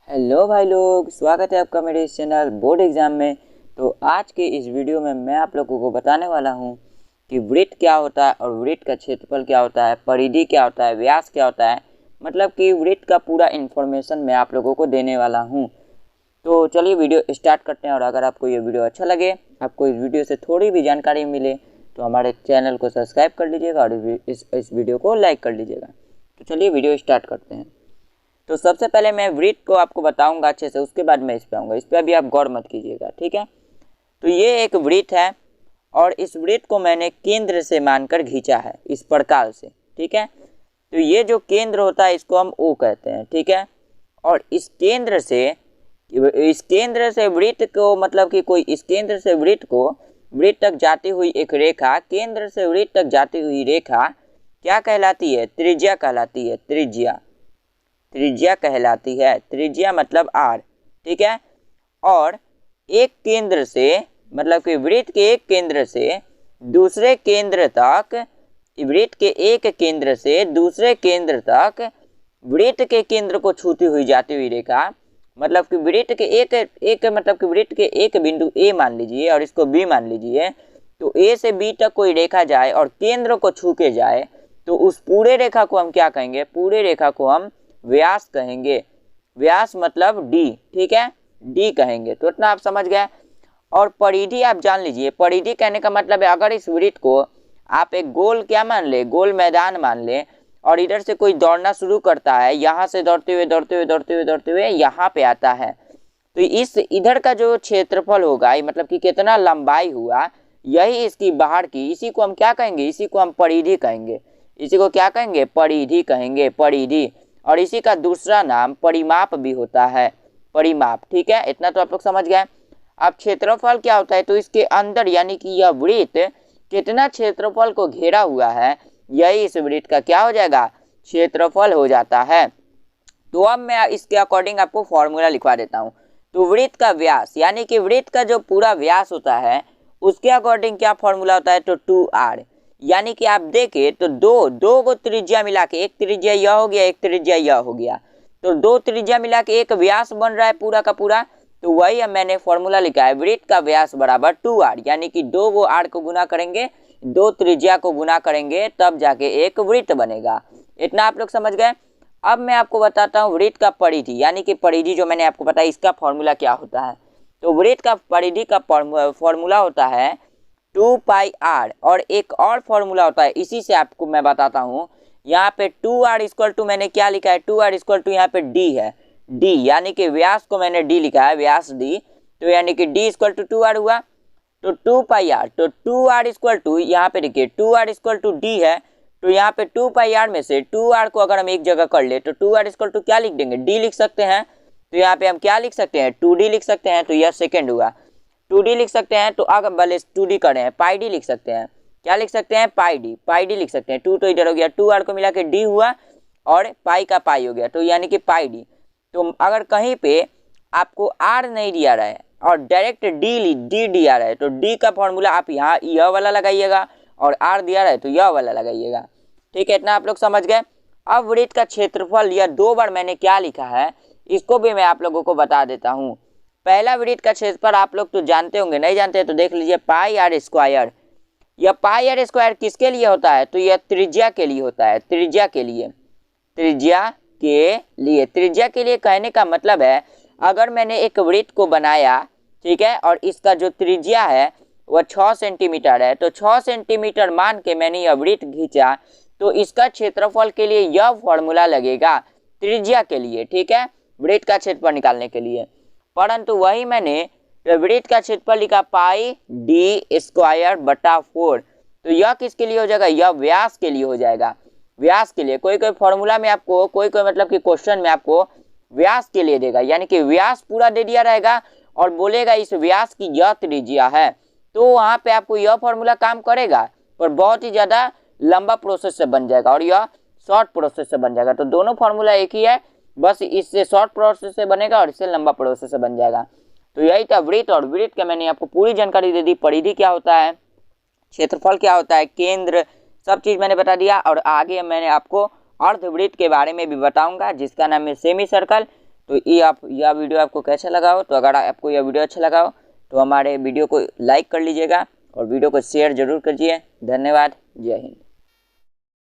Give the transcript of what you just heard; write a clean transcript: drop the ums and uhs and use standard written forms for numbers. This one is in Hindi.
हेलो भाई लोग, स्वागत है आपका मेरे इस चैनल बोर्ड एग्ज़ाम में। तो आज के इस वीडियो में मैं आप लोगों को बताने वाला हूं कि वृत्त क्या होता है और वृत्त का क्षेत्रफल क्या होता है, परिधि क्या होता है, व्यास क्या होता है। मतलब कि वृत्त का पूरा इन्फॉर्मेशन मैं आप लोगों को देने वाला हूं। तो चलिए वीडियो स्टार्ट करते हैं। और अगर आपको ये वीडियो अच्छा लगे, आपको इस वीडियो से थोड़ी भी जानकारी मिले, तो हमारे चैनल को सब्सक्राइब कर लीजिएगा और इस वीडियो को लाइक कर लीजिएगा। तो चलिए वीडियो स्टार्ट करते हैं। तो सबसे पहले मैं वृत्त को आपको बताऊंगा अच्छे से, उसके बाद मैं इस पे आऊँगा। इस पर अभी आप गौर मत कीजिएगा, ठीक है। तो ये एक वृत्त है और इस वृत्त को मैंने केंद्र से मानकर खींचा है इस प्रकार से, ठीक है। तो ये जो केंद्र होता है इसको हम O कहते हैं, ठीक है। और इस केंद्र से वृत्त को, मतलब कि कोई इस केंद्र से वृत्त को, वृत्त तक जाती हुई एक रेखा, केंद्र से वृत्त तक जाती हुई रेखा क्या कहलाती है? त्रिज्या कहलाती है। त्रिज्या कहलाती है। त्रिज्या मतलब आर, ठीक है। और एक केंद्र से, मतलब कि वृत्त के एक केंद्र से दूसरे केंद्र तक, वृत्त के एक केंद्र से दूसरे केंद्र तक वृत्त के केंद्र को छूती हुई जाती हुई रेखा, मतलब कि वृत्त के वृत्त के एक बिंदु ए मान लीजिए और इसको बी मान लीजिए। तो ए से बी तक कोई रेखा जाए और केंद्र को छू के जाए, तो उस पूरे रेखा को हम क्या कहेंगे? पूरे रेखा को हम व्यास कहेंगे। व्यास मतलब डी, ठीक है, डी कहेंगे। तो इतना आप समझ गए। और परिधि आप जान लीजिए। परिधि कहने का मतलब है, अगर इस वृत्त को आप एक गोल क्या मान ले, गोल मैदान मान ले, और इधर से कोई दौड़ना शुरू करता है, यहाँ से दौड़ते हुए यहाँ पे आता है, तो इस इधर का जो क्षेत्रफल होगा, मतलब कि कितना लंबाई हुआ, यही इसकी बाहर की, इसी को हम क्या कहेंगे? इसी को हम परिधि कहेंगे। इसी को क्या कहेंगे? परिधि कहेंगे, परिधि। और इसी का दूसरा नाम परिमाप भी होता है, परिमाप, ठीक है। इतना तो आप लोग समझ गए। अब क्षेत्रफल क्या होता है? तो इसके अंदर, यानी कि यह वृत्त कितना क्षेत्रफल को घेरा हुआ है, यही इस वृत्त का क्या हो जाएगा? क्षेत्रफल हो जाता है। तो अब मैं इसके अकॉर्डिंग आपको फॉर्मूला लिखवा देता हूँ। तो वृत्त का व्यास, यानी कि वृत्त का जो पूरा व्यास होता है, उसके अकॉर्डिंग क्या फॉर्मूला होता है? तो 2r, यानी कि आप देखें तो दो को त्रिज्या मिला के, एक त्रिज्या यह हो गया, एक त्रिज्या यह हो गया, तो दो त्रिज्या मिला के एक व्यास बन रहा है पूरा का पूरा। तो वही मैंने फॉर्मूला लिखा है, वृत्त का व्यास बराबर 2r, यानी कि दो वो r को गुना करेंगे, दो त्रिज्या को गुना करेंगे, तब जाके एक वृत्त बनेगा। इतना आप लोग समझ गए। अब मैं आपको बताता हूँ वृत्त का परिधि, यानी कि परिधि जो मैंने आपको बताया, इसका फॉर्मूला क्या होता है। तो वृत्त का परिधि का फॉर्मूला होता है 2πr, और एक और फॉर्मूला होता है, इसी से आपको मैं बताता हूँ। यहाँ पे 2r इक्वल टू मैंने क्या लिखा है? 2r इक्वल टू यहाँ पे d है, d, यानी कि व्यास को मैंने d लिखा है, व्यास d। तो यानी कि d इक्वल टू 2r हुआ, तो 2πr, तो 2r इक्वल टू, यहाँ पे देखिए 2r इक्वल टू d है, तो यहाँ पे 2πr में से 2r को अगर हम एक जगह कर ले, तो 2r इक्वल टू क्या लिख देंगे? d लिख सकते हैं। तो यहाँ पे हम क्या लिख सकते हैं? 2d लिख सकते हैं। तो यह सेकेंड हुआ। 2d लिख सकते हैं, तो अगर भले 2d करें, पाई डी लिख सकते हैं। क्या लिख सकते हैं? पाई डी लिख सकते हैं। 2 तो इधर हो गया, 2r को मिला के d हुआ, और पाई का पाई हो गया, तो यानी कि पाई डी। तो अगर कहीं पे आपको r नहीं दिया रहा है और डायरेक्ट d दिया रहा है, तो d का फॉर्मूला आप यहाँ यह वाला लगाइएगा, और r दिया रहा है तो यह वाला लगाइएगा, ठीक है। इतना आप लोग समझ गए। अब वृत्त का क्षेत्रफल, यह दो बार मैंने क्या लिखा है, इसको भी मैं आप लोगों को बता देता हूँ। पहला वृत्त का क्षेत्रफल आप लोग तो जानते होंगे, नहीं जानते तो देख लीजिए, पाई आर स्क्वायर। यह पाई आर स्क्वायर किसके लिए होता है? तो यह त्रिज्या के लिए होता है, त्रिज्या के लिए कहने का मतलब है, अगर मैंने एक वृत्त को बनाया, ठीक है, और इसका जो त्रिज्या है वह 6 सेंटीमीटर है, तो 6 सेंटीमीटर मान के मैंने यह वृत्त खींचा, तो इसका क्षेत्रफल के लिए यह फॉर्मूला लगेगा त्रिज्या के लिए, ठीक है, वृत्त का क्षेत्रफल निकालने के लिए। परंतु वही मैंने वृत्त का क्षेत्रफल लिखा पाई डी स्क्वायर बटा 4, तो यह किसके लिए हो जाएगा? यह व्यास के लिए हो जाएगा, व्यास के लिए। कोई फॉर्मूला में आपको, कोई मतलब कि क्वेश्चन में आपको व्यास के लिए देगा, यानी कि व्यास पूरा दे दिया रहेगा और बोलेगा इस व्यास की यह त्रिज्या है, तो वहाँ पे आपको यह फॉर्मूला काम करेगा, पर बहुत ही ज़्यादा लंबा प्रोसेस से बन जाएगा, और यह शॉर्ट प्रोसेस से बन जाएगा। तो दोनों फॉर्मूला एक ही है, बस इससे शॉर्ट प्रोसेस से बनेगा और इससे लंबा प्रोसेस से बन जाएगा। तो यही था वृत्त, और वृत्त का मैंने आपको पूरी जानकारी दे दी। परिधि क्या होता है, क्षेत्रफल क्या होता है, केंद्र, सब चीज़ मैंने बता दिया। और आगे मैंने आपको अर्धवृत्त के बारे में भी बताऊंगा, जिसका नाम है सेमी सर्कल। तो यह वीडियो आपको कैसा लगा हो, तो अगर आपको यह वीडियो अच्छा लगा हो तो हमारे वीडियो को लाइक कर लीजिएगा और वीडियो को शेयर जरूर कीजिए। धन्यवाद। जय हिंद।